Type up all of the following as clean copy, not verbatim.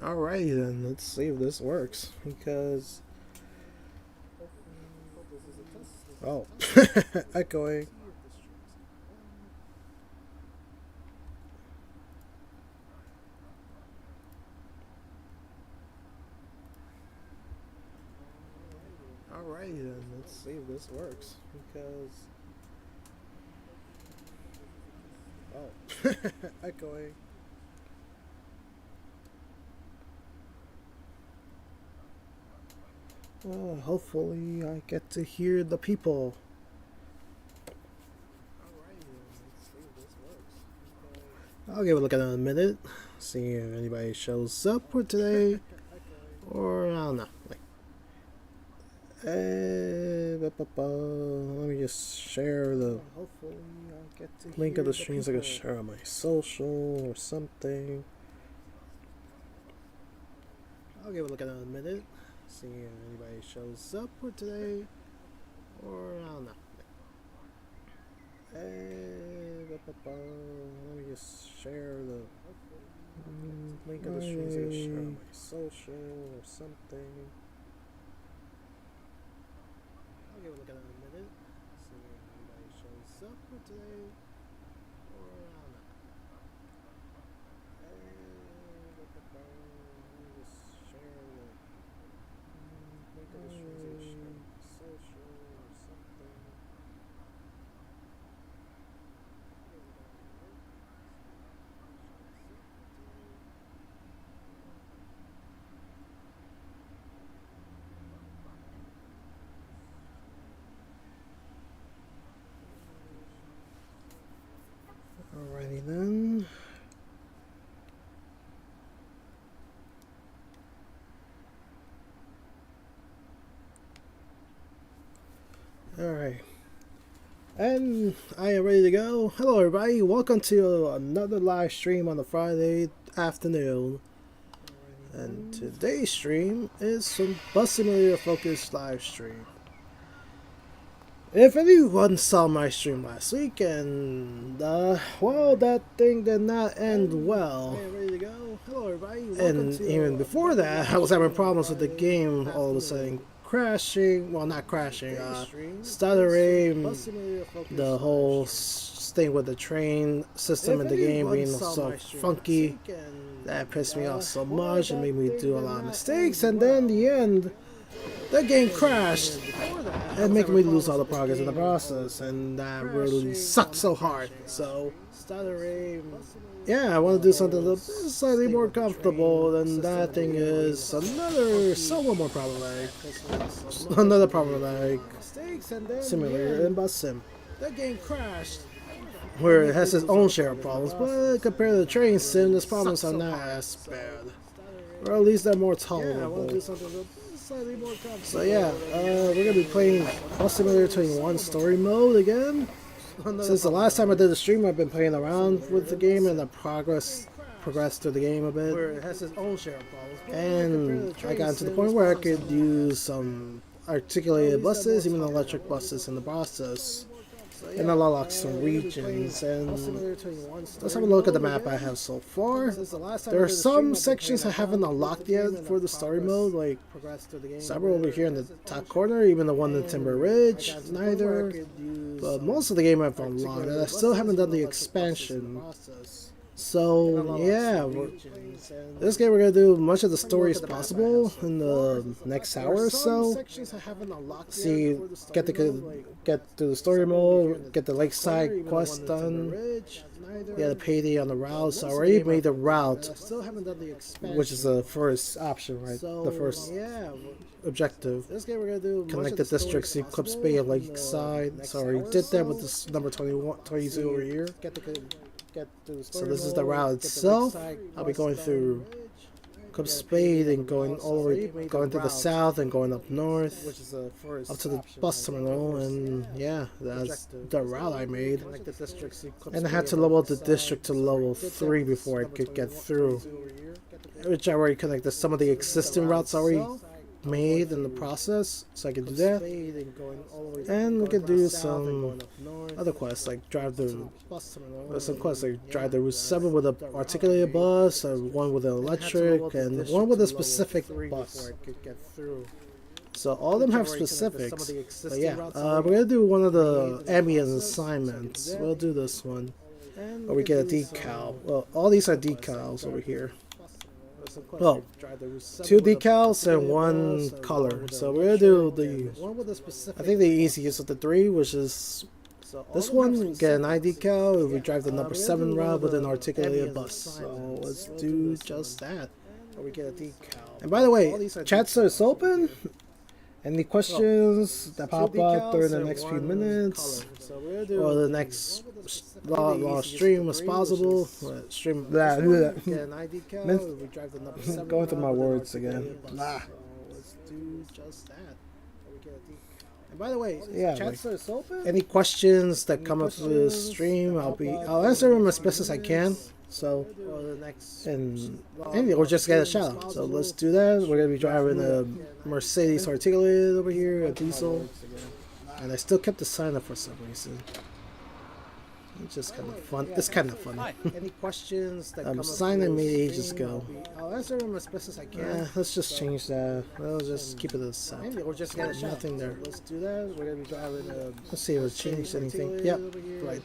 Alrighty then, let's see if this works. Because oh, echoing. Alrighty then, let's see if this works. Because oh, echoing. Hopefully I get to hear the people. I'll give it a look at it in a minute. See if anybody shows up for today. Or, I don't know. Let me just share the link of the streams I can share on my social or something. I'll give it a look at it in a minute. See if anybody shows up for today. Or, I don't know. Let me just share the link of the streams I can share on my social or something. I'll give it a look at it in a minute. See if anybody shows up for today. Or I don't know. Let me just share the link of the streams I can share on my social or something. Alrighty then. Alright. And I am ready to go. Hello everybody, welcome to another live stream on the Friday afternoon. And today's stream is some Bus Simulator focused live stream. If anyone saw my stream last week, and well, that thing did not end well. Ready to go. Hello, everybody. And even before that, I was having problems with the game. All of a sudden, crashing. Well, not crashing. Stuttering. The whole thing with the train system in the game being so funky. That pissed me off so much and made me do a lot of mistakes. And then in the end, the game crashed and making me lose all the progress in the process, and that really sucked so hard. So yeah, I want to do something a little bit slightly more comfortable, and that thing is another somewhat more problematic, another problematic simulator in Bus Sim. That game crashed, where it has its own share of problems, but compared to the train sim, these problems are not as bad, or at least they're more tolerable. So yeah, we're going to be playing Bus Simulator 21 Story Mode again. Since the last time I did the stream, I've been playing around with the game and progressed through the game a bit. And I got to the point where I could use some articulated buses, even electric buses in the process. And unlock some regions, and let's have a look at the map I have so far. There are some sections I haven't unlocked yet for the story mode, like several over here in the top corner, even the one in Timber Ridge, neither. But most of the game I've unlocked, and I still haven't done the expansion. So yeah, this game we're gonna do much of the story as possible in the next hour or so. See, get through the story mode, get the lakeside quest done, get a payday on the route. So I already made the route, which is the first option, right? The first objective. Connect the districts, Eclipse Bay and Lakeside. So I already did that with this number 22 over here. So this is the route itself. I'll be going through Eclipse Spade and going all the way, going to the south and going up north, up to the bus terminal, and yeah, that's the route I made. And I had to level up the district to level 3 before I could get through, which I already connected some of the existing routes already made in the process, so I can do that. And we could do some other quests like drive the. There's some quests like drive the Route 7 with an articulated bus, one with an electric, and one with a specific bus. So all of them have specifics. But yeah, we're gonna do one of the ambient assignments. We'll do this one. Or we get a decal. Well, all these are decals over here. Well, 2 decals and 1 color. So we're gonna do the. I think the easiest of the 3, which is this one. Get an eye decal if we drive the number 7 route with an articulated bus. So let's do just that. Or we get a decal. And by the way, chat is open. Any questions that pop up during the next few minutes or the next long stream as possible? Stream blah, blah. Going through my words again. Blah. And by the way, yeah, like, any questions that come up through the stream, I'll answer them as best as I can. So, and maybe we'll just get a shout out. So let's do that. We're gonna be driving a Mercedes articulated over here, a diesel, and I still kept the sign up for some reason. It's just kind of fun. It's kind of fun. Any questions that sign I made ages ago. I'll answer them as best as I can. Let's just change that. We'll just keep it as maybe we'll just get a shout. Nothing there. Let's do that. We're gonna be driving a. Let's see if it changed anything. Yep, right.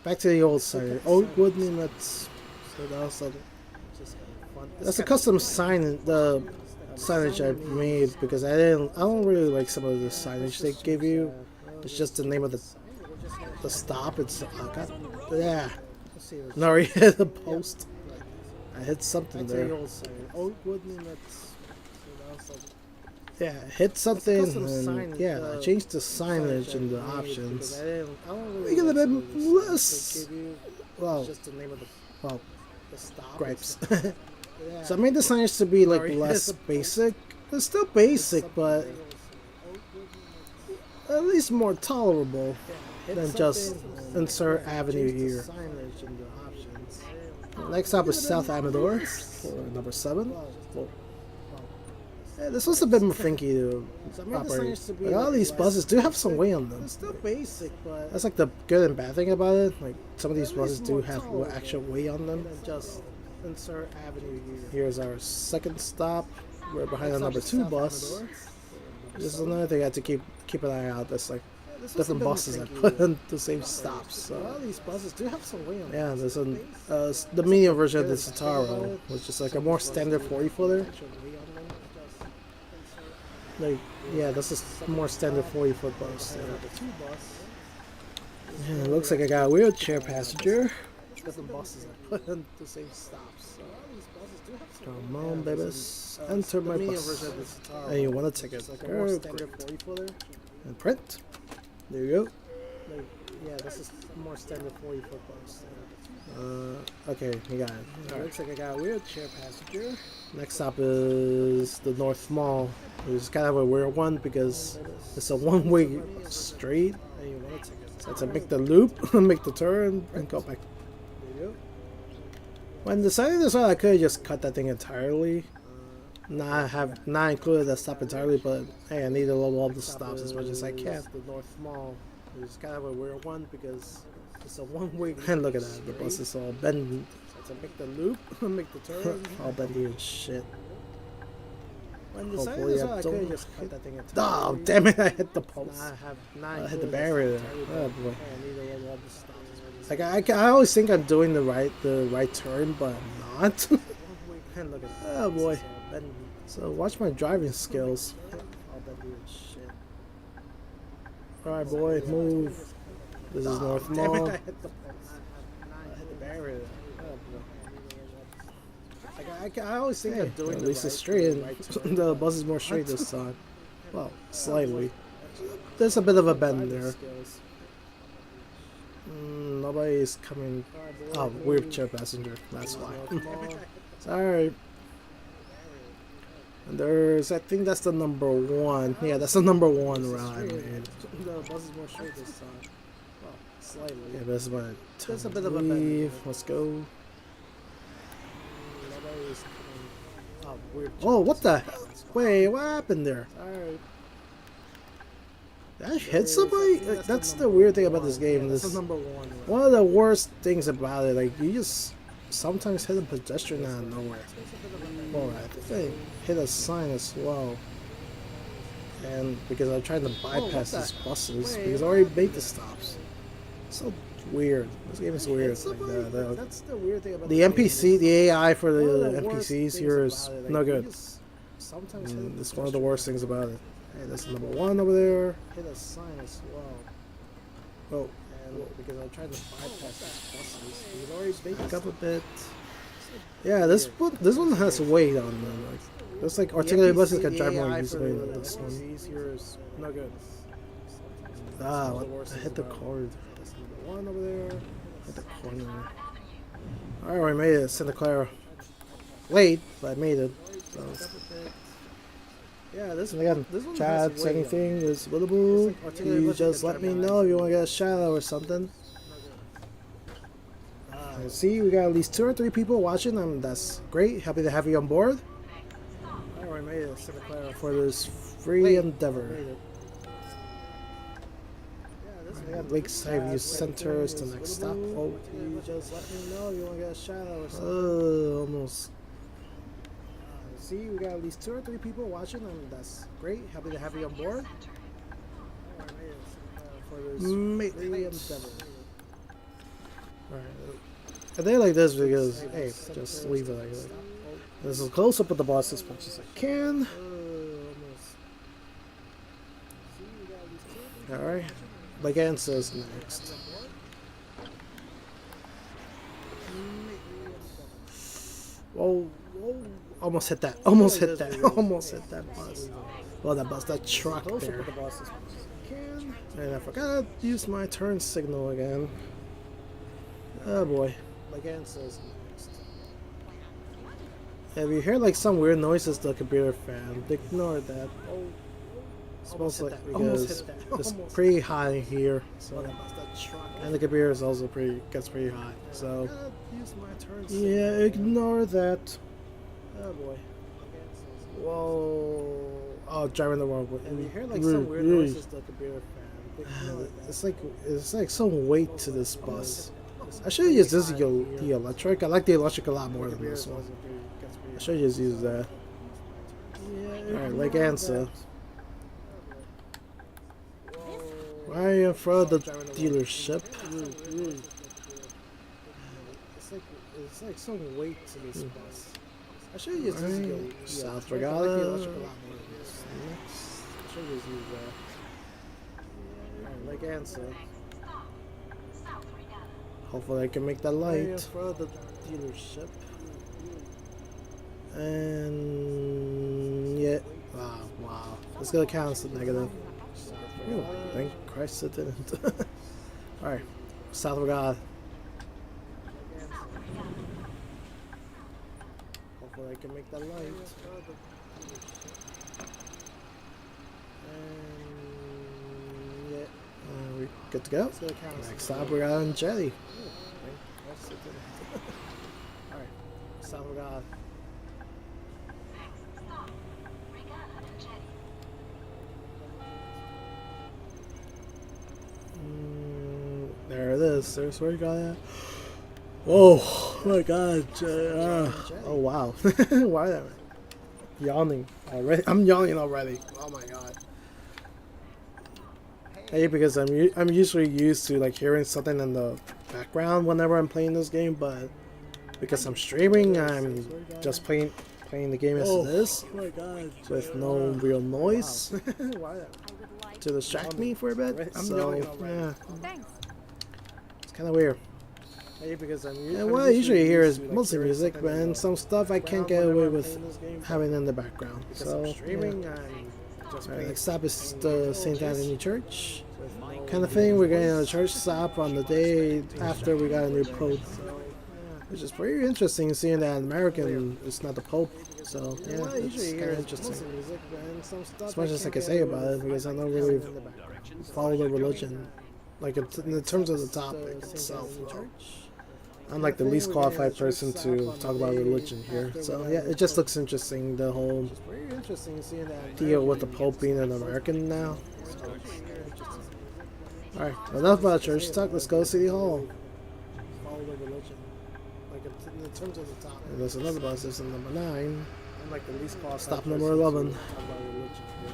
Back to the old side. Old wood limits. So that was like, that's a custom sign. The signage I made because I don't really like some of the signage they give you. It's just the name of the stop. It's yeah. No, I hit the post. I hit something there. Old wood limits. Yeah, hit something, and yeah, I changed the signage and the options. Make it a bit less, well, gripes. So I made the signage to be like less basic. It's still basic, but at least more tolerable than just insert avenue here. Next up is South Amador for number 7. Yeah, this was a bit more funky to operate. Like, all these buses do have some weight on them. It's still basic, but that's like the good and bad thing about it. Like some of these buses do have actual weight on them. Just insert avenue here. Here's our second stop. We're behind the number 2 bus. This is another thing I have to keep an eye out. That's like different buses that put in the same stops. So all these buses do have some weight on them. Yeah, there's the medium version of the Citaro, which is like a more standard 40-footer. Like, yeah, this is more standard 40-foot bus. Yeah, it looks like I got a wheelchair passenger. Different buses that put in the same stops. Come on, babies. Enter my bus. And you want a ticket. Oh, great. And print. There you go. Yeah, this is more standard 40-foot bus. Okay, you got it. Right. Looks like I got a wheelchair passenger. Next stop is the North Mall. It's kind of a weird one because it's a one-way street. So to make the loop, make the turn, and go back. When deciding this one, I could have just cut that thing entirely. Not included that stop entirely, but hey, I need to level up the stops as much as I can. The North Mall is kind of a weird one because it's a one-way. And look at that, the bus is all bendy. So to make the loop, make the turn, all bendy and shit. Hopefully I don't just cut that thing entirely. Oh, damn it! I hit the post. I hit the barrier. Oh boy. Like I always think I'm doing the right turn, but I'm not. Oh boy. So watch my driving skills. Alright boy, move. This is North Mall. I always think I'm doing at least it's straight, and the bus is more straight this time. Well, slightly. There's a bit of a bend there. Nobody's coming. Oh, wheelchair passenger. That's why. Sorry. And there's, I think that's the number 1. Yeah, that's the number 1 route I made. The bus is more straight this time. Well, slightly. Yeah, that's my time. There's a bit of a bend. Let's go. Oh, what the hell? Wait, what happened there? Did I hit somebody? That's the weird thing about this game. This one of the worst things about it. Like you just sometimes hit a pedestrian out of nowhere. Well, I think I hit a sign as well. And because I'm trying to bypass these buses because I already made the stops. So weird. This game is weird. Like that's the weird thing about the NPC, the AI for the NPCs here is no good. It's one of the worst things about it. Hey, that's number one over there. Hit a sign as well. Oh, and because I'm trying to bypass these buses, it's already back up a bit. Yeah, this one has weight on them. Like, looks like articulated buses can drive more easily than this one. Here is no good. Ah, what? I hit the cord. That's number one over there. Hit the corner. Alright, we made it. Santa Clara. Late, but I made it. So. Yeah, this one chats, anything is available. You just let me know if you want to get a shout out or something. See, we got at least 2 or 3 people watching, and that's great. Happy to have you on board. Alright, made it Santa Clara for this free endeavor. Lakeside View Center is the next stop. Oh, you just let me know if you want to get a shout out or something. Almost. See, we got at least 2 or 3 people watching, and that's great. Happy to have you on board. Alright, I think like this because, hey, just leave it like that. This is close up with the boss as much as I can. Alright, like Ann says next. Whoa, whoa. Almost hit that. Almost hit that. Almost hit that bus. Well, that truck there. And I forgot to use my turn signal again. Oh boy. Again says next. If you hear like some weird noises, the computer fan, ignore that. It's mostly because it's pretty high here. So, and the computer is also gets pretty high. So yeah, ignore that. Oh boy. Whoa. Oh, driving the wrong way. And you hear like some weird noises, the computer fan. It's like some weight to this bus. I should use the electric. I like the electric a lot more than this one. I should just use that. Alright, like answer. Why are you in front of the dealership? It's like some weight to this bus. I should use South Regatta. I should just use that. Alright, like answer. Hopefully I can make that light. In front of the dealership. And yeah. Oh, wow. It's gonna count as a negative. Oh, thank Christ it didn't. Alright. South Regatta. Hopefully I can make that light. And yeah. We good to go. Next stop we got on Jetty. Alright. South Regatta. There it is. There's where you got at. Oh my god. Oh wow. Why am I yawning already? I'm yawning already. Oh my god. Hey, because I'm usually used to like hearing something in the background whenever I'm playing this game, but because I'm streaming, I'm just playing the game as it is, with no real noise to distract me for a bit. So yeah, it's kind of weird. And what I usually hear is mostly music, and some stuff I can't get away with having in the background. So yeah. Alright, next stop is the St. Anthony Church kind of thing. We're getting a church stop on the day after we got a new pope, which is pretty interesting, seeing that American is not the pope. So yeah, it's kind of interesting. As much as I can say about it, because I don't really follow the religion, like in the terms of the topic itself. I'm like the least qualified person to talk about religion here. So yeah, it just looks interesting, the whole deal with the Pope being an American now. Alright, enough about church talk, let's go to City Hall. Follow the religion. Like in terms of the top. And there's another bus, there's number 9. I'm like the least qualified. Stop number 11.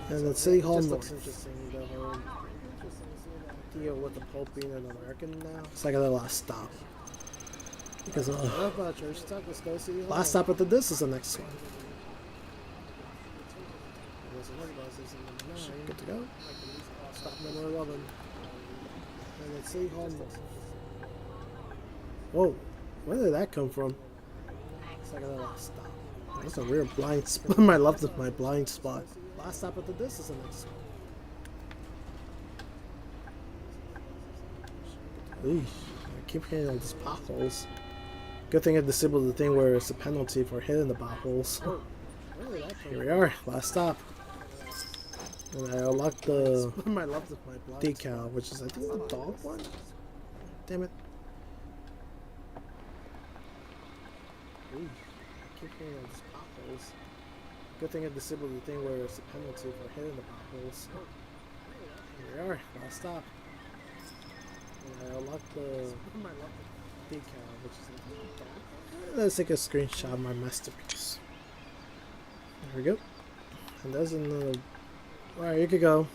And then City Hall North. Deal with the Pope being an American now. It's like a last stop. Because last stop after this is the next one. Good to go. Stop number 11. And then City Hall North. Whoa, where did that come from? It's like a last stop. That's a real blind spot. I love my blind spot. Last stop after this is the next one. Eesh, I keep hitting all these potholes. Good thing I disabled the thing where it's a penalty for hitting the potholes. Here we are, last stop. And I unlocked the decal, which is I think the dog one. Damn it. Eesh, I keep hitting all these potholes. Good thing I disabled the thing where it's a penalty for hitting the potholes. Here we are, last stop. And I unlocked the decal, which is let's take a screenshot of my masterpiece. There we go. And there's another. Alright, you could go.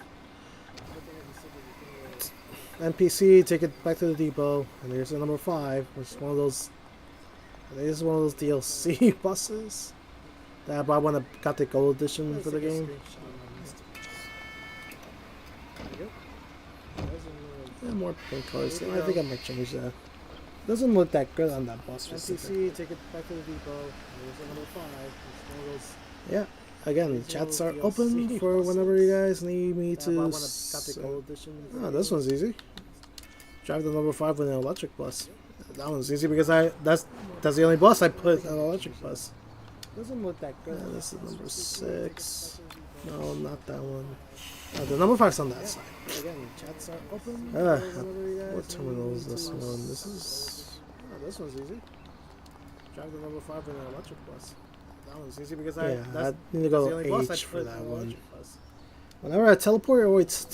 NPC, take it back to the depot. And there's the number 5, which is one of those. I think this is one of those DLC buses that I bought when I got the gold edition for the game. Yeah, more pink colors. I think I might change that. Doesn't look that good on that bus. NPC, take it back to the depot. There's number 5. It's one of those. Yeah. Again, chats are open for whenever you guys need me to. Oh, this one's easy. Drive the number 5 with an electric bus. That one's easy because that's the only bus I put an electric bus. Doesn't look that good. Yeah, this is number 6. No, not that one. The number 5's on that side. Again, chats are open. What terminal is this one? This is. Oh, this one's easy. Drive the number 5 with an electric bus. That one's easy because I need to go H for that one. Whenever I teleport, it always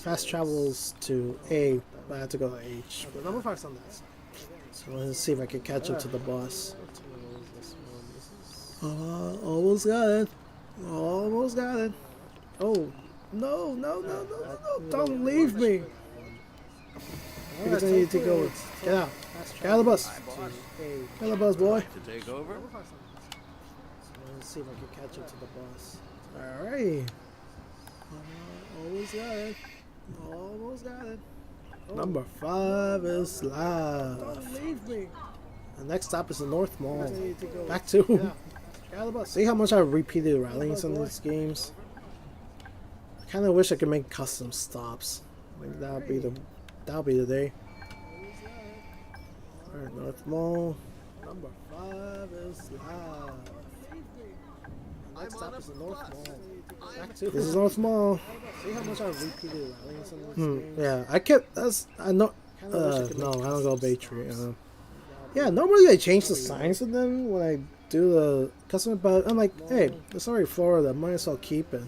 fast travels to A, but I have to go to H. The number 5's on that side. So let's see if I can catch up to the boss. Almost got it. Almost got it. Oh, no. Don't leave me. Because I need to go. Get out. Get out of the bus. Get out of the bus, boy. To take over? Let's see if I can catch up to the boss. Alright. Almost got it. Almost got it. Oh. Number 5 is live. Don't leave me. The next stop is the North Mall. Back to. Get out of the bus. See how much I repeated rallying in these games? I kind of wish I could make custom stops. I think that'll be the day. Alright, North Mall. Number 5 is live. Next stop is the North Mall. This is North Mall. See how much I repeated rallying in these games? Yeah, I kept. I know. No, I don't go Bay Tree. Yeah, normally I change the signs of them when I do the custom, but I'm like, hey, it's already Florida. Might as well keep it.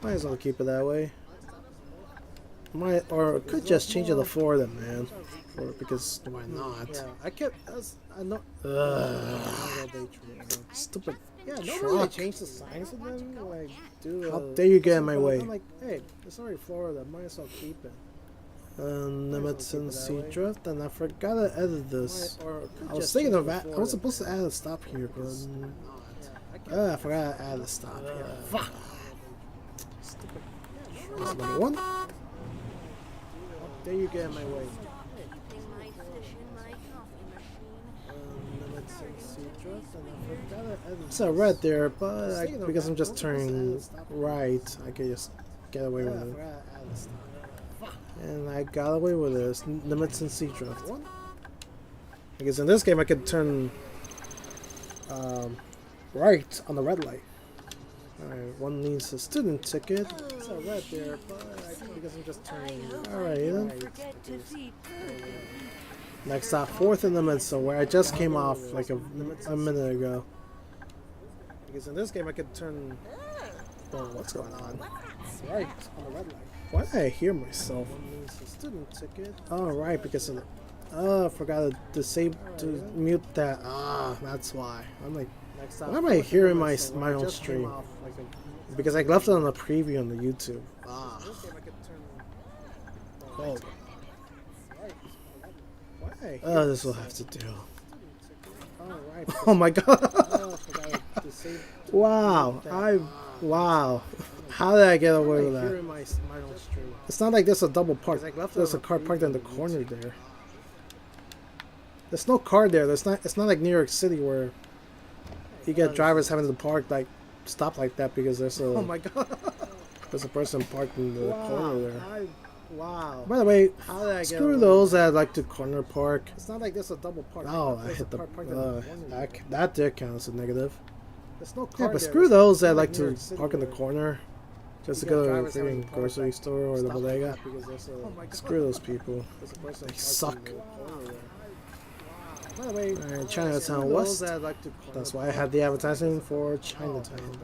Might as well keep it that way. Or could just change it to Florida, man. Because why not? Yeah, I kept. I know. Stupid. Yeah, normally I change the signs of them when I do the. How dare you get in my way? I'm like, hey, it's already Florida. Might as well keep it. Limits and sea drift, and I forgot to edit this. I was thinking of that. I was supposed to add a stop here, but I forgot to add a stop here. Fuck. That's number 1. How dare you get in my way? So right there, but because I'm just turning right, I can just get away with it. And I got away with this. Limits and sea drift. Because in this game I could turn right on the red light. Alright, one needs a student ticket. So right there, but because I'm just turning. Alright, then. Next stop, 4th in the middle, where I just came off like a minute ago. Because in this game I could turn... Oh, what's going on? Right, on the red light. Why did I hear myself? Student ticket. Oh, right, because of the... Oh, I forgot to disable, to mute that. Ah, that's why. I'm like, why am I hearing my own stream? Because I left it on the preview on the YouTube. Ah. Oh. Oh, this will have to do. Oh my god. Wow. Wow. How did I get away with that? It's not like there's a double park. There's a car parked in the corner there. There's no car there. It's not like New York City where you get drivers having to park like stop like that because there's a there's a person parked in the corner there. Wow. By the way, screw those that like to corner park. It's not like there's a double park. Oh, I hit the that did count as a negative. There's no car but screw those that like to park in the corner just to go to a freaking grocery store or the bodega. Screw those people. They suck. Alright, Chinatown West. That's why I had the advertising for Chinatown.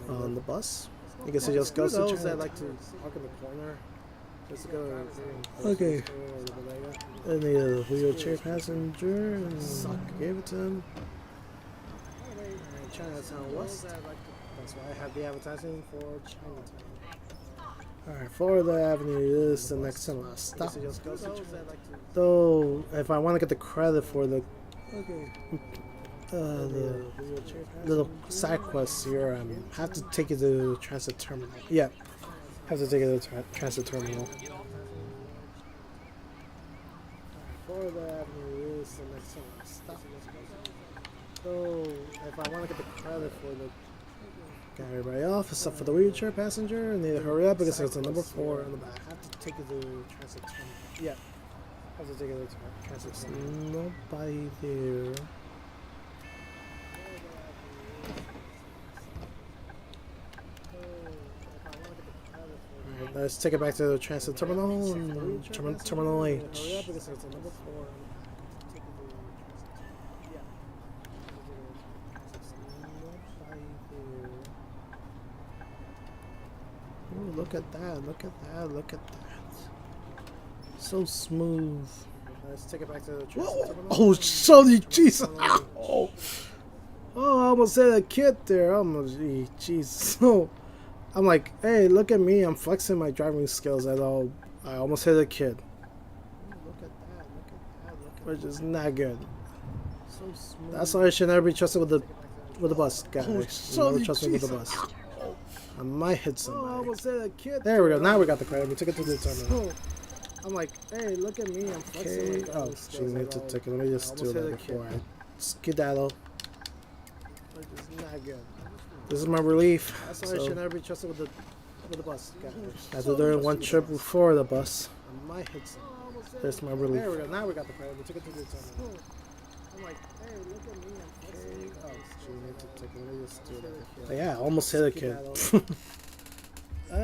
On the bus. I guess it just goes to Chinatown. Okay. I need a wheelchair passenger and gave it to him. Chinatown West. That's why I have the advertising for Chinatown. Alright, Florida Avenue is the next and last stop. Though, if I want to get the credit for the little side quests here, I have to take it to the transit terminal. Yeah, have to take it to the transit terminal. Florida Avenue is the next and last stop. Though, if I want to get the credit for the... Got everybody off except for the wheelchair passenger. I need to hurry up because there's a number 4 in the back. I have to take it to transit terminal. Yeah. Have to take it to transit terminal. Nobody there. Alright, let's take it back to the transit terminal. Terminal H. Ooh, look at that, look at that, look at that. So smooth. Let's take it back to the transit terminal. Oh, sorry, Jesus. Oh, I almost hit a kid there. Almost, jeez. So, I'm like, hey, look at me. I'm flexing my driving skills at all. I almost hit a kid. Look at that, look at that, look at that. Which is not good. So smooth. That's why I should never be trusted with the bus, guys. Oh, never trust me with the bus. I might hit somebody. Oh, I almost hit a kid. There we go. Now we got the credit. We took it to the terminal. I'm like, hey, look at me. I'm flexing. Okay. Oh, she needs to take it. Let me just do that before I skedaddle. Which is not good. This is my relief. That's why I should never be trusted with the bus, guys. After doing one trip before the bus, I might hit somebody. There's my relief. There we go. Now we got the credit. We took it to the terminal. I'm like, hey, look at me. I'm flexing. Oh, she needs to take it. Let me just do that before. Yeah, I almost hit a kid. I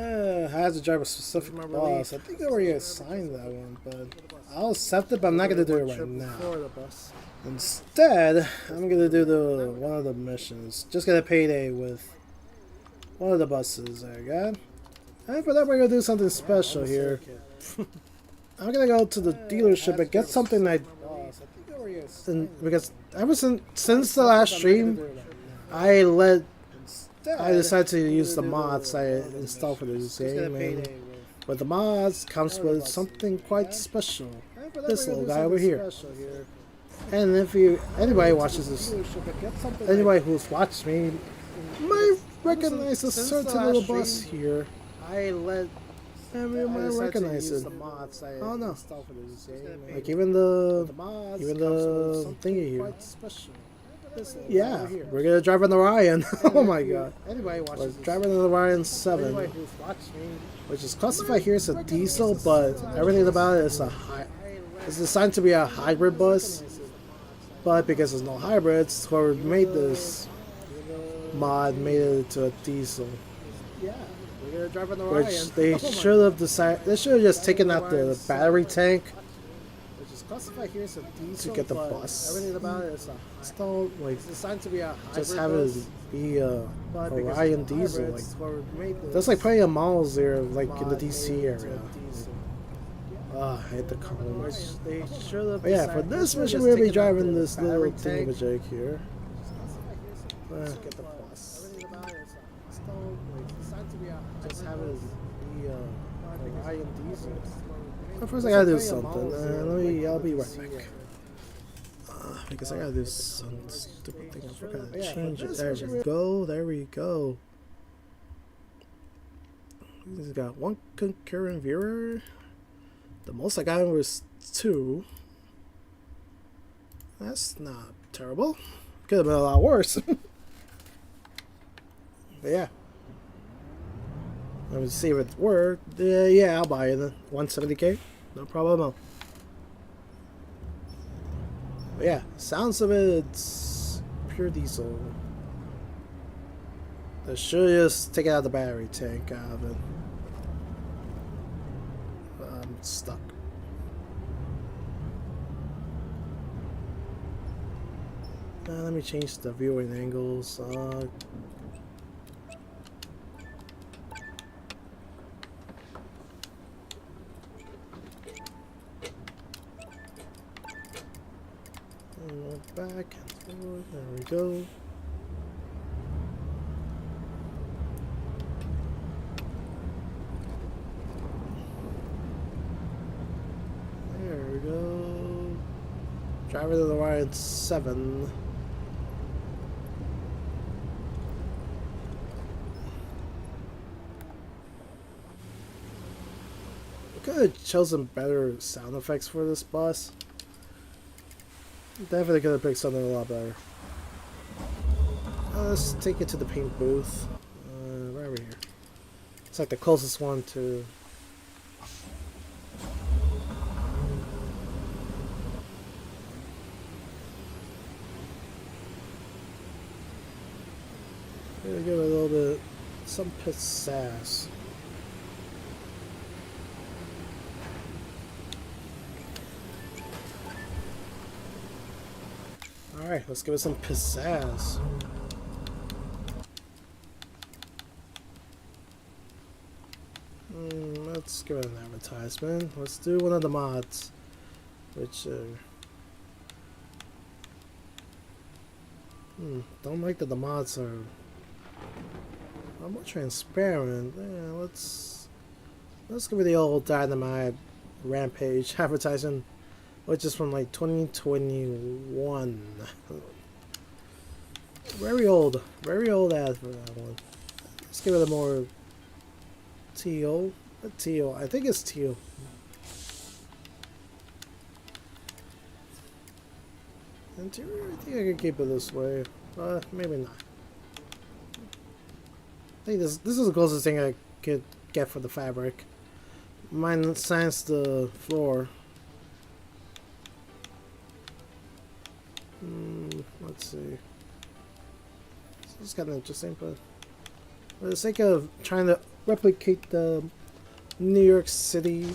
had to drive a specific bus. I think I already assigned that one, but I'll accept it, but I'm not going to do it right now. Instead, I'm going to do one of the missions. Just get a payday with one of the buses I got. And for that, we're going to do something special here. I'm going to go to the dealership and get something because ever since the last stream, I decided to use the mods I installed for this game, and with the mods comes with something quite special. This little guy over here. And if anybody watches this, anybody who's watched me might recognize a certain little bus here. I might recognize it. Oh no! Like even the thingy here. Yeah, we're gonna drive an Orion. Oh my god. We're driving an Orion 7, which is classified here as a diesel, but everything about it is it's designed to be a hybrid bus. But because there's no hybrids, whoever made this mod made it to a diesel. Yeah, we're gonna drive an Orion. Which they should have decided. They should have just taken out the battery tank classify here as a diesel, to get the but bus. everything about it is a Still, like, it's designed to be a hybrid just have it bus, be a but Orion diesel. Like, like there's like plenty of models there, like in the mod DC made area. into diesel. Ah, I hate the columns. They should have. But yeah, for this mission, we'll be driving this little thingamajig here. Get the bus. Everything about it is Still, like, designed to be a just have it be a Orion diesel. diesel. But first, I gotta do something. I'll be right back. Because I gotta do some stupid thing. I forgot to change it. There we go. There we go. He's got one concurrent viewer. The most I got was 2. That's not terrible. Could have been a lot worse. But yeah. Let me see if it worked. Yeah, I'll buy it. 170k. No problem. But yeah, sounds of it, it's pure diesel. I should just take out the battery tank out of it. I'm stuck. Let me change the viewing angles. Back and forth. There we go. There we go. Driver to the Orion 7. Could have chosen better sound effects for this bus. Definitely could have picked something a lot better. Let's take it to the paint booth. Right over here. It's like the closest one to. Gonna give it a little bit, some pizzazz. Alright, let's give it some pizzazz. Let's give it an advertisement. Let's do one of the mods, which don't like that the mods are more transparent. Yeah, let's give it the old Dynamite Rampage advertising, which is from like 2021. Very old ad for that one. Let's give it a more teal. Teal. I think it's teal. Interior, I think I can keep it this way. Maybe not. I think this is the closest thing I could get for the fabric. Mine sans the floor. Let's see. This is kind of interesting, but for the sake of trying to replicate the New York City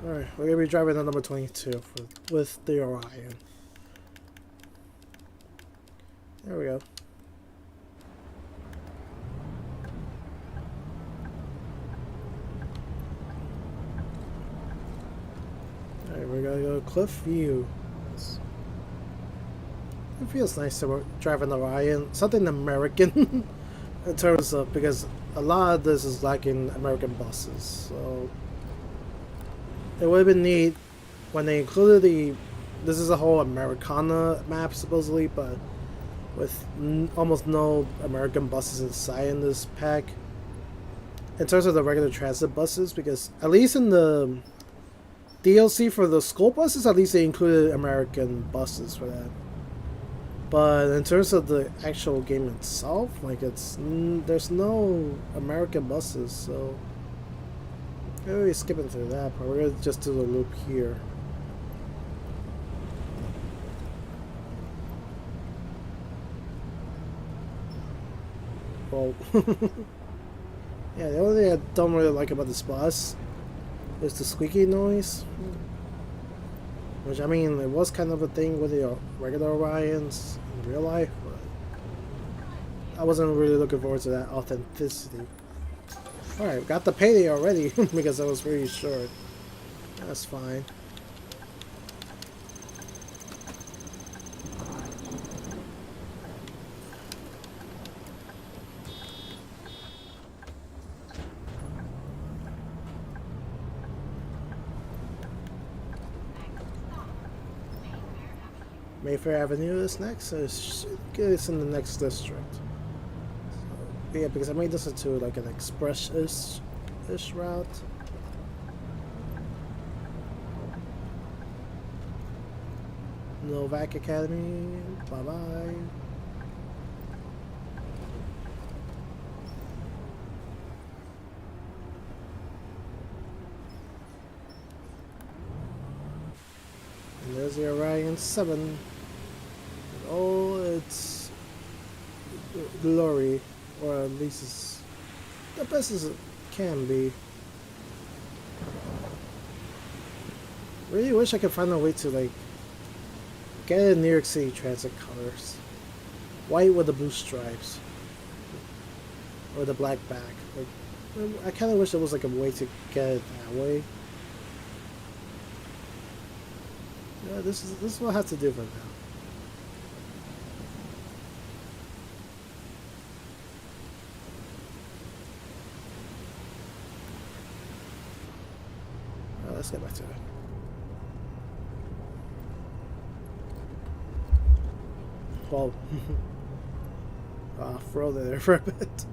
Alright, we're gonna be driving the number 22 with the Orion. There we go. Alright, we're gonna go Cliff View. It feels nice to drive an Orion, something American in terms of, because a lot of this is lacking American buses, so it would have been neat when they included this is a whole Americana map supposedly, but with almost no American buses inside in this pack. In terms of the regular transit buses, because at least in the DLC for the school buses, at least they included American buses for that. But in terms of the actual game itself, like there's no American buses, so we're skipping through that part. We're gonna just do the loop here. Well, yeah, the only thing I don't really like about this bus is the squeaky noise. Which, I mean, it was kind of a thing with the regular Orions in real life, but I wasn't really looking forward to that authenticity. Alright, got the payday already because I was pretty short. That's fine. Mayfair Avenue is next, so it's in the next district. So, yeah, because I made this into like an express-ish route. Novak Academy, bye-bye. And there's the Orion 7. Oh, it's glory, or at least it's the best as it can be. Really wish I could find a way to like get it in New York City Transit colors, white with the blue stripes, or the black back. Like, I kind of wish there was like a way to get it that way. Yeah, this is what I have to do for now. Let's get back to it. Well, throw there for a bit.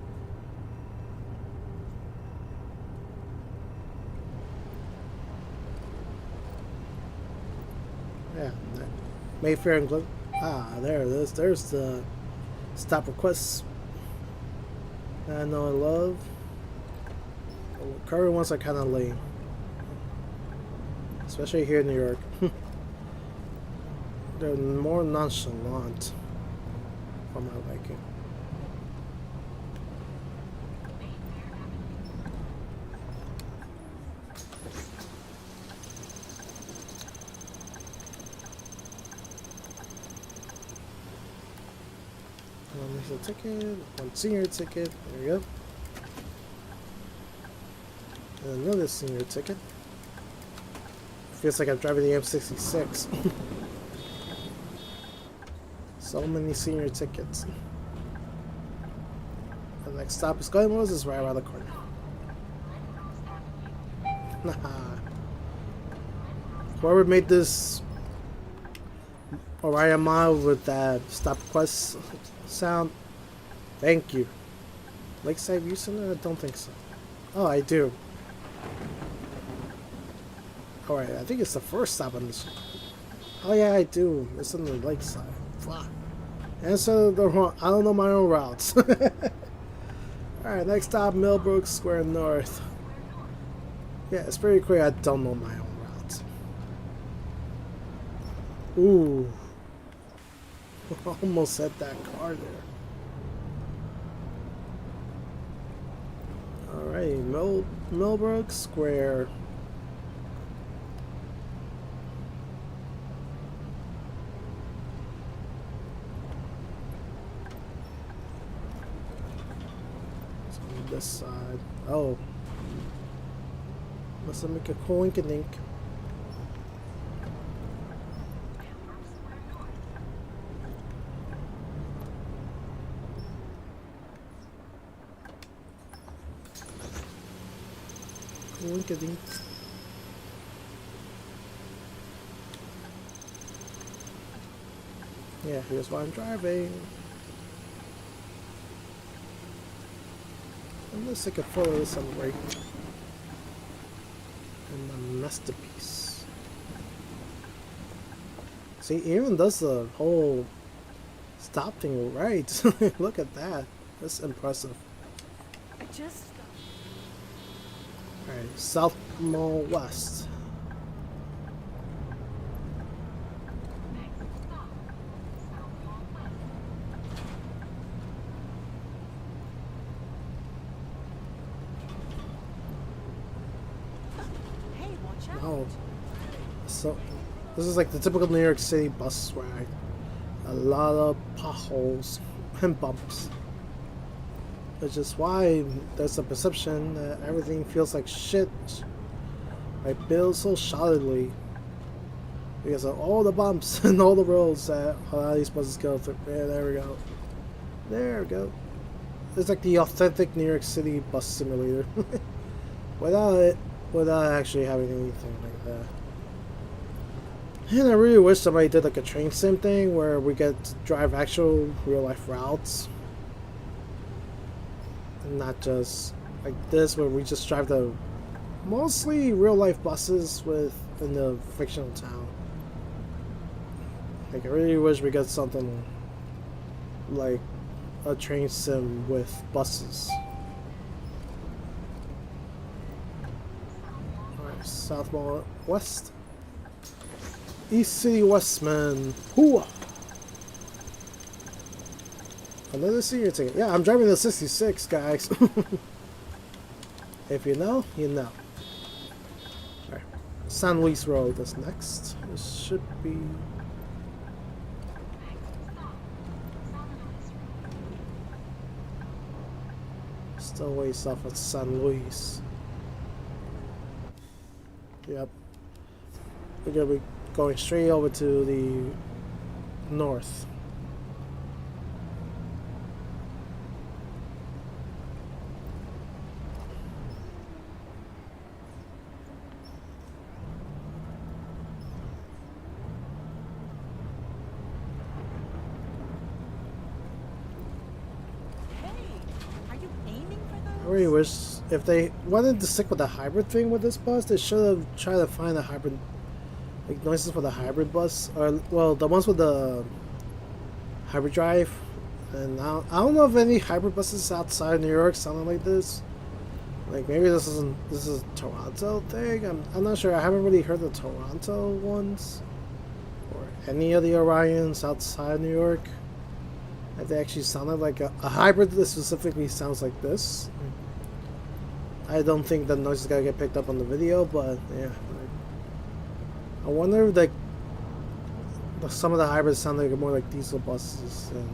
Yeah, Mayfair and Glen. There it is. There's the stop requests I know and love. Current ones are kind of lame. Especially here in New York. They're more nonchalant for my liking. There's a ticket, one senior ticket, there you go. And another senior ticket. Feels like I'm driving the M66. So many senior tickets. The next stop is Glenwood is right around the corner. Whoever made this Orion mile with that stop request sound, thank you. Lakeside Houston? I don't think so. Oh, I do. Alright, I think it's the first stop on this. Oh yeah, I do. It's on the lakeside. Fuck. Answer the wrong. I don't know my own routes. Alright, next stop, Millbrook Square North. Yeah, it's pretty clear I don't know my own routes. Ooh. Almost hit that car there. Alright, Millbrook Square. This side. Oh. Must make a coink and dink. Coink and dink. Yeah, here's why I'm driving. Let's take a photo of this right. And a masterpiece. See, it even does the whole adopting right. Look at that. That's impressive. I just. Alright, South Mall West. Hey, watch out. Oh, so this is like the typical New York City bus ride. A lot of potholes and bumps. Which is why there's a perception that everything feels like shit. Like built so solidly. Because of all the bumps and all the roads that a lot of these buses go through. Yeah, there we go. There we go. It's like the authentic New York City bus simulator. without actually having anything like that. And I really wish somebody did like a train sim thing where we get to drive actual real life routes. And not just like this where we just drive the mostly real life buses in the fictional town. Like I really wish we got something like a train sim with buses. Alright, South Mall West. East City Westman. Hooah! Another senior ticket. Yeah, I'm driving the 66, guys. If you know, you know. Alright. San Luis Road is next. This should be... still way south of San Luis. Yep. We're gonna be going straight over to the north. Hey, are you aiming for those? I really wish if they wanted to stick with the hybrid thing with this bus, they should have tried to find a hybrid, like noises for the hybrid bus, or well, the ones with the hybrid drive. And I don't know if any hybrid buses outside New York sounded like this. Like maybe this is a Toronto thing. I'm not sure. I haven't really heard the Toronto ones or any of the Orions outside New York. If they actually sounded like a hybrid that specifically sounds like this. I don't think the noise is gonna get picked up on the video, but yeah. I wonder if like some of the hybrids sound like more like diesel buses and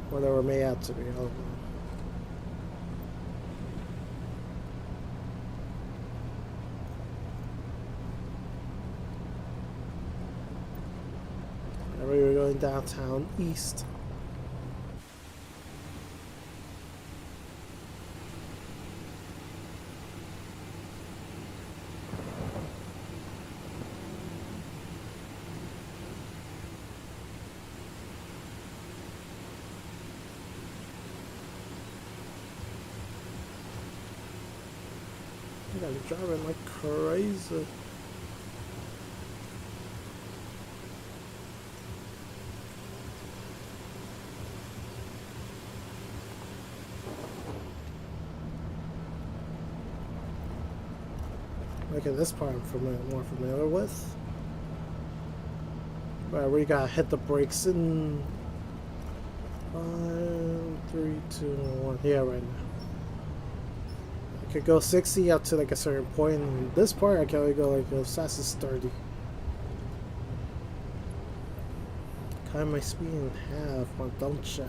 what they were made out to be. I don't know. We were going downtown east. I gotta be driving like crazy. Okay, this part I'm more familiar with. Right, we gotta hit the brakes in 5, 3, 2, 1. Yeah, right now. I could go 60 up to like a certain point. In this part, I can only go like as fast as 30. Cut my speed in half, why don't ya?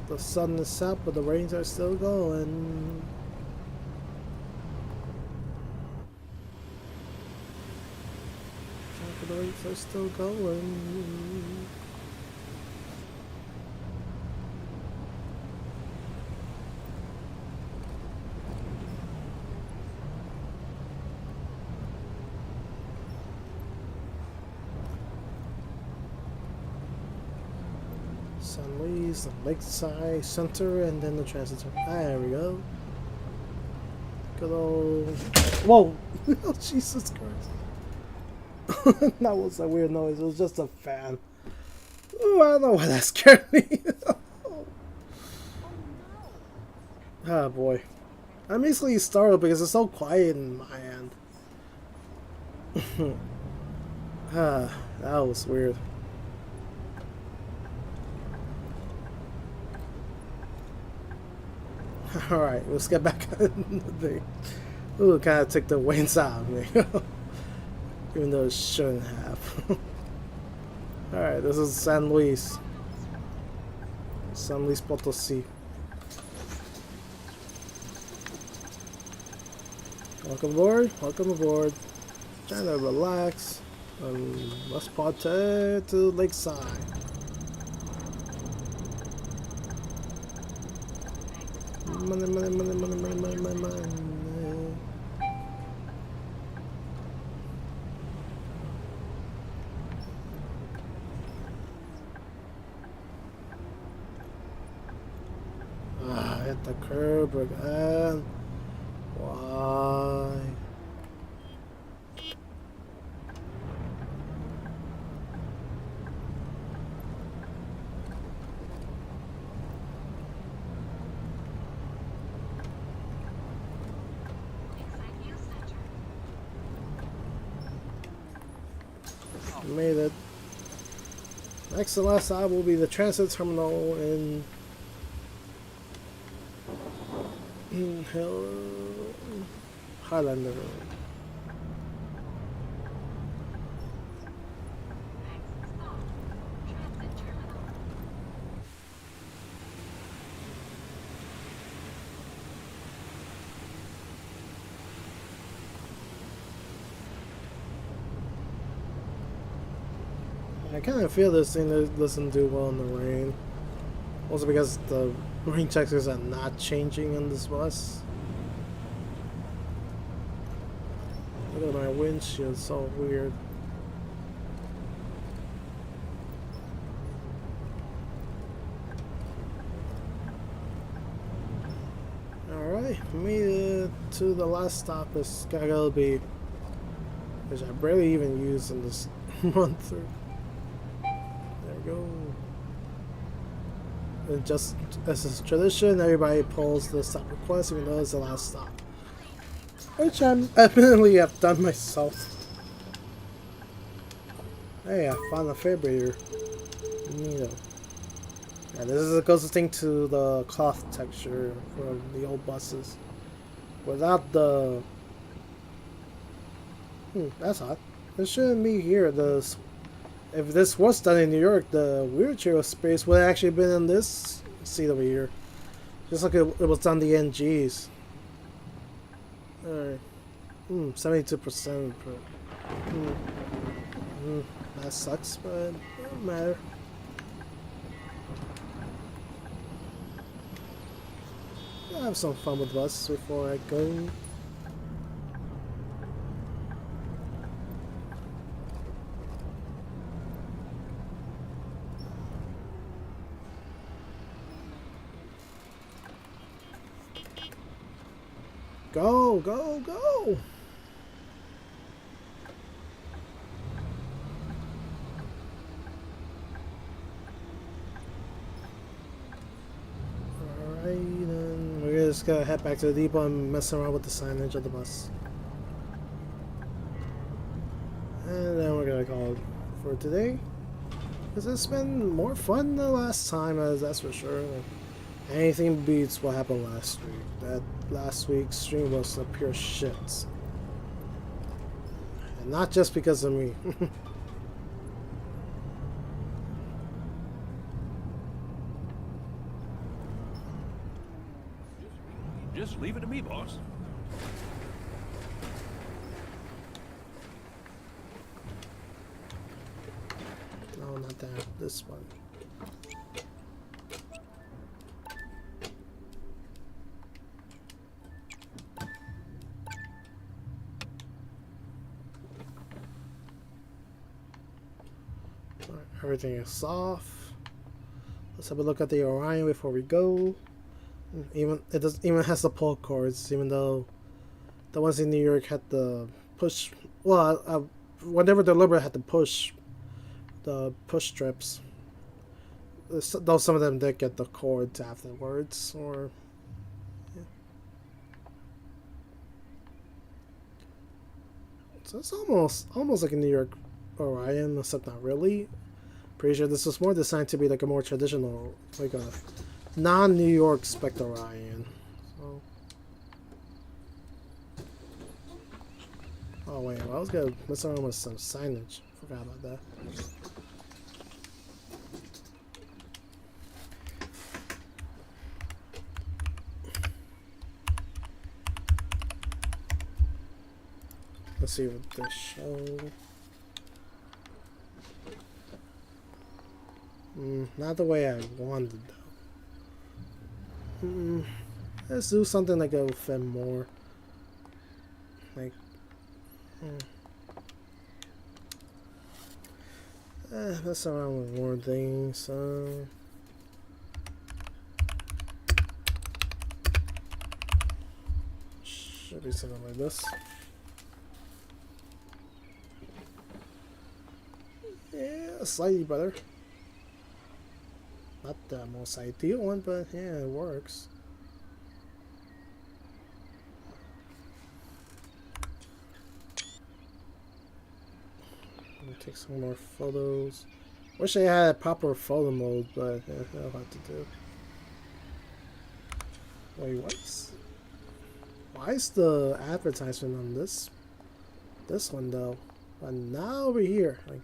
The sun is up, but the rains are still going. The rains are still going. San Luis, the Lakeside Center, and then the transit center. There we go. Good old. Whoa! Oh, Jesus Christ. That was a weird noise. It was just a fan. Oh, I don't know why that scared me. Oh boy. I'm easily startled because it's so quiet in my end. Ah, that was weird. Alright, let's get back on the thing. Ooh, it kind of took the wings out of me. Even though it shouldn't have. Alright, this is San Luis. San Luis Potosí. Welcome aboard, welcome aboard. Trying to relax. Let's party to Lakeside. Money, money, money, money, money, money, money, money. Ah, hit the curb again. Why? Made it. Next and last stop will be the transit terminal in Highlander. I kind of feel this thing doesn't do well in the rain. Also because the rain checkers are not changing on this bus. Look at my windshield, it's so weird. Alright, made it to the last stop. This gotta be, which I barely even use in this month. There we go. And just as is tradition, everybody pulls the stop request even though it's the last stop. Which I'm admittedly have done myself. Hey, I found a fabricator. Neato. Yeah, this is the closest thing to the cloth texture from the old buses. Without the... that's odd. This shouldn't be here. If this was done in New York, the wheelchair space would have actually been in this seat over here. Just like it was on the NGs. Alright. 72%. That sucks, but it don't matter. I'll have some fun with buses before I go. Go, go, go! Alright, then we're just gonna head back to the depot and mess around with the signage of the bus. And then we're gonna call it for today. Because it's been more fun than the last time, that's for sure. Anything beats what happened last week. That last week's stream was a pure shit. And not just because of me. Just leave it to me, boss. No, not that. This one. Everything is off. Let's have a look at the Orion before we go. Even it does even has the pull cords, even though the ones in New York had the push. Well, whenever deliberate had to push the push strips, though some of them did get the cords afterwards, or yeah. So it's almost like a New York Orion, except not really. Pretty sure this was more designed to be like a more traditional, like a non-New York Spec Orion. So. Oh wait, well, I was gonna mess around with some signage. Forgot about that. Let's see what they show. Not the way I wanted though. Let's do something like a fit more. Like, mess around with more things. Should be something like this. Yeah, slightly better. Not the most ideal one, but yeah, it works. Take some more photos. Wish I had a proper photo mode, but yeah, I'll have to do. Wait, why is the advertisement on this one though? But now over here, like,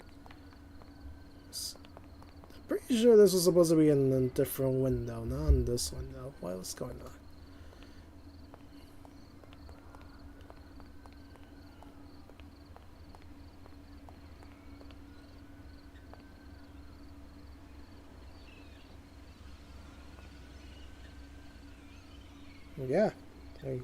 I'm pretty sure this was supposed to be in a different window, not on this one though. What's going on? Yeah. Hey.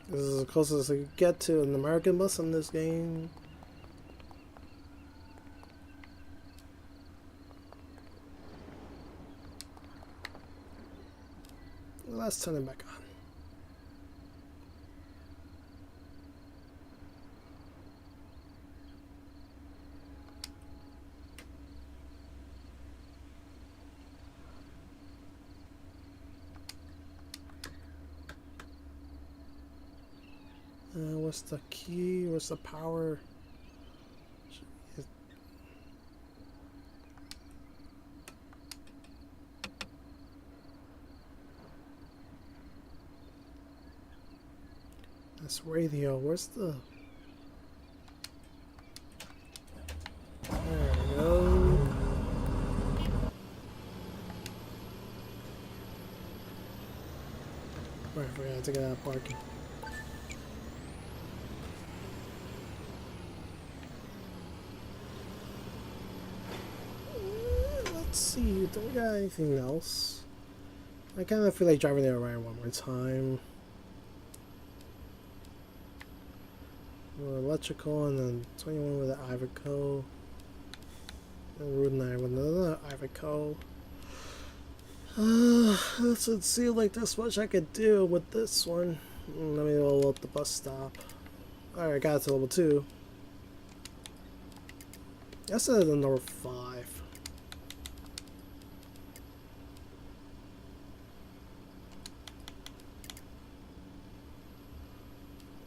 This is as close as I could get to an American bus in this game. Let's turn it back on. What's the key? What's the power? That's radio. Where's the... There we go. Right, we gotta take it out of parking. Let's see, do we got anything else? I kind of feel like driving it around one more time. Electrical, and then 21 with the Iveco. And Route 9 with another Iveco. Let's see, like this much I could do with this one. Let me roll up the bus stop. Alright, I got it to level 2. That's at the number 5.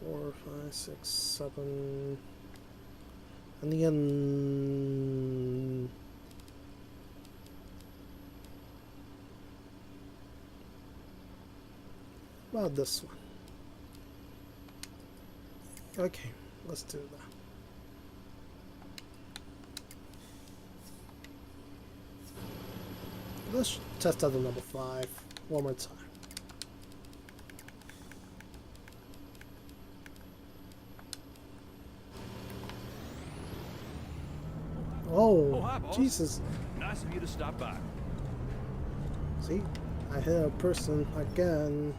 4, 5, 6, 7. And then about this one. Okay, let's do that. Let's test out the number 5 one more time. Oh, hi, boss. Jesus. Nice of you to stop by. See? I hit a person again.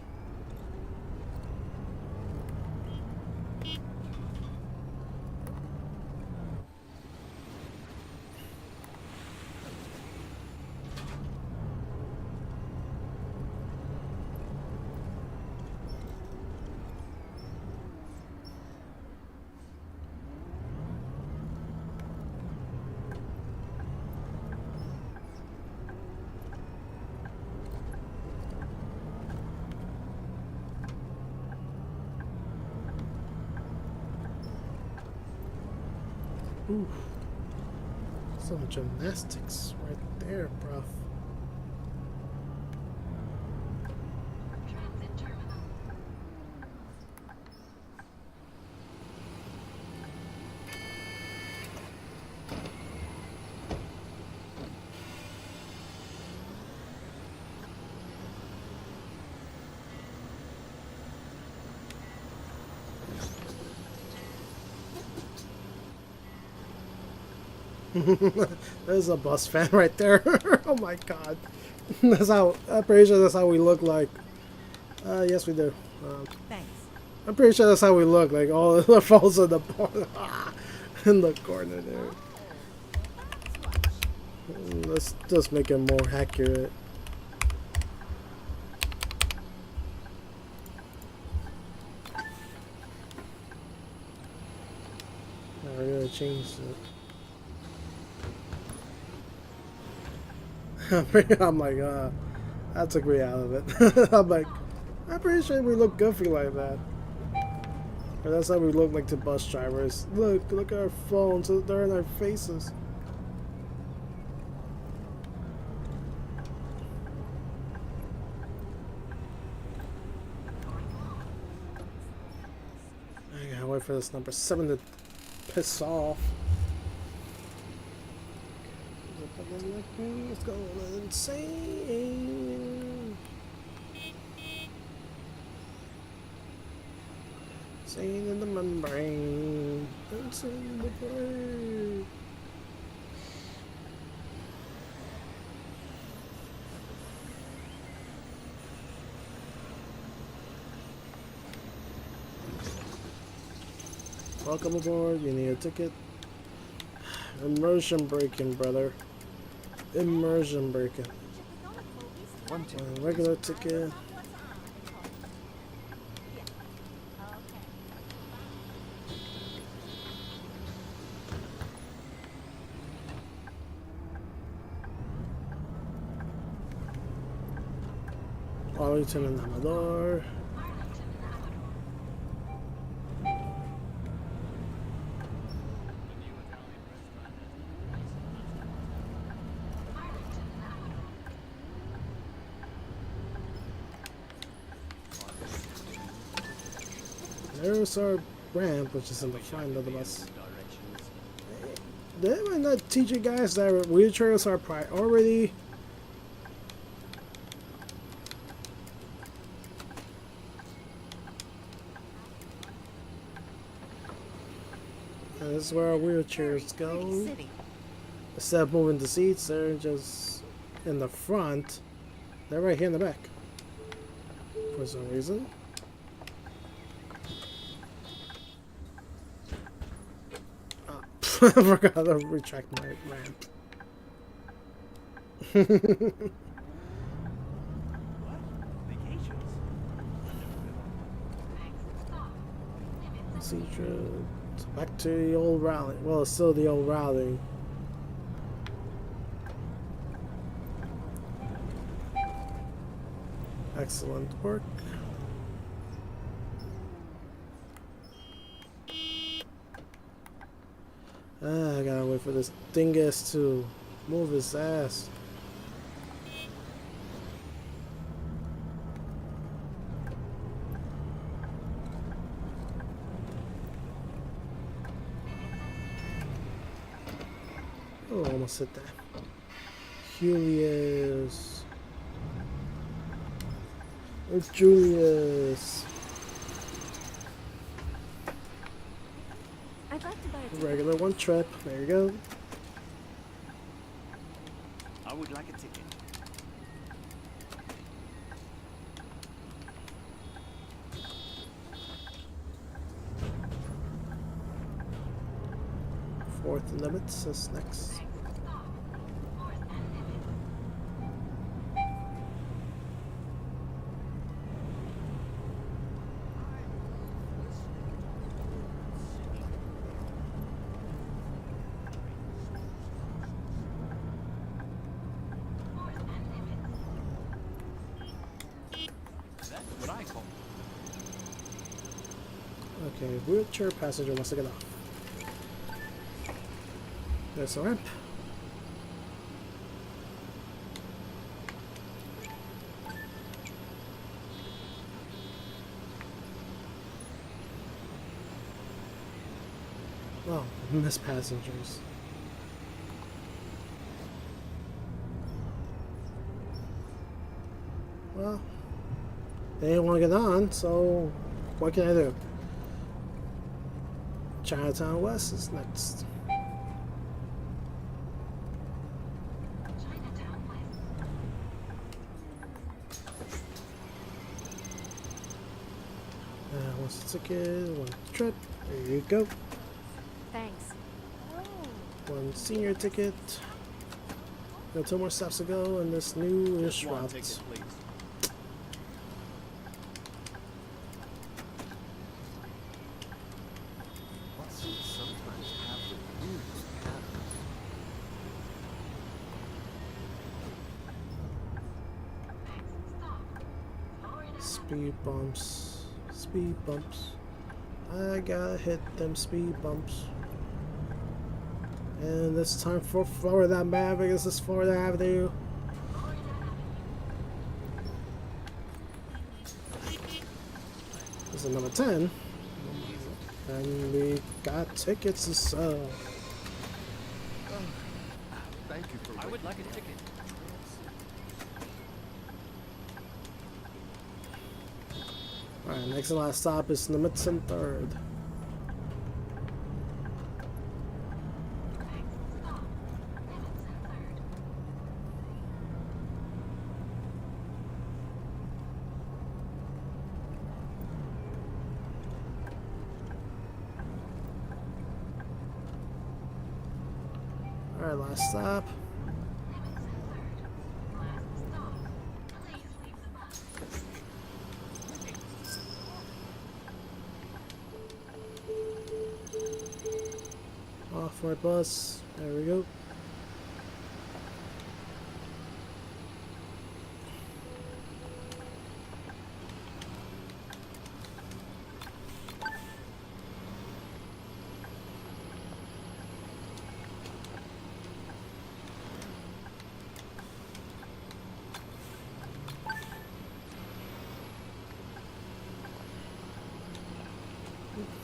Ooh. Some gymnastics right there, bruv. There's a bus fan right there. Oh my god. That's how, I'm pretty sure that's how we look like. Yes we do. Thanks. I'm pretty sure that's how we look, like all the falls in the in the corner there. Let's just make it more accurate. I really changed it. I'm like, that took me out of it. I'm like, I'm pretty sure we look goofy like that. But that's how we look like to bus drivers. Look at our phones, they're in our faces. I gotta wait for this number 7 to piss off. It's going insane. Insane in the membrane. Insane in the brain. Welcome aboard. You need a ticket. Immersion breaking, brother. Immersion breaking. Regular ticket. Arlington and Amador. There's our ramp, which is in the front of the bus. Did I not teach you guys that wheelchairs are priority? This is where our wheelchairs go. Instead of moving the seats, they're just in the front. They're right here in the back. For some reason. I forgot to retract my ramp. So back to the old rally. Well, it's still the old rally. Excellent work. I gotta wait for this dingus to move his ass. Oh, almost hit that. Julius. It's Julius. I'd like to buy a ticket. Regular one trip. There you go. I would like a ticket. Fourth limits is next. That's what I call. Okay, wheelchair passenger wants to get off. There's a ramp. Oh, miss passengers. Well, they didn't want to get on, so what can I do? Chinatown West is next. What's the ticket? One trip. There you go. Thanks. One senior ticket. Got 2 more stops to go in this new-ish One route. ticket, please. Buses sometimes have the weirdest patterns. Speed bumps. Speed bumps. I gotta hit them speed bumps. And it's time for Florida, man, because it's Florida Avenue. This is number 10. And we got tickets to sell. Thank you for. I would like a ticket. Alright, next and last stop is number 3rd. Alright, last stop. Off-road bus. There we go.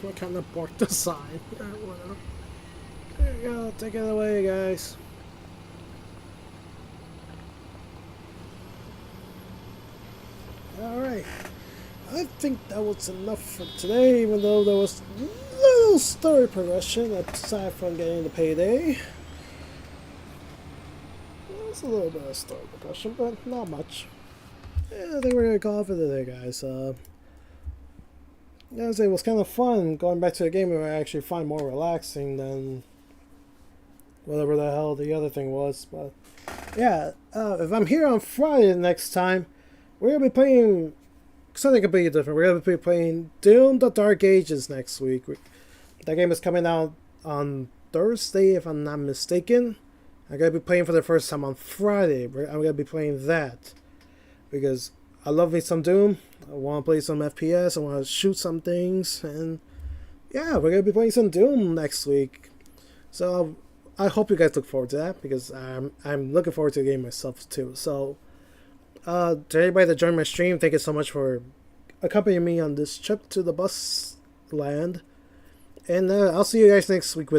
What kind of bark the sign? Whatever. There you go, take it away, guys. Alright. I think that was enough for today, even though there was little story progression aside from getting the payday. There's a little bit of story progression, but not much. Yeah, I think we're gonna call it for today, guys. Yeah, it was kind of fun going back to the game where I actually find more relaxing than whatever the hell the other thing was. But yeah, if I'm here on Friday next time, we're gonna be playing something completely different. We're gonna be playing Doom: The Dark Ages next week. That game is coming out on Thursday, if I'm not mistaken. I'm gonna be playing for the first time on Friday. I'm gonna be playing that because I love me some Doom. I want to play some FPS. I want to shoot some things, and yeah, we're gonna be playing some Doom next week. So I hope you guys look forward to that because I'm looking forward to the game myself too. So to everybody that joined my stream, thank you so much for accompanying me on this trip to the bus land, and I'll see you guys next week with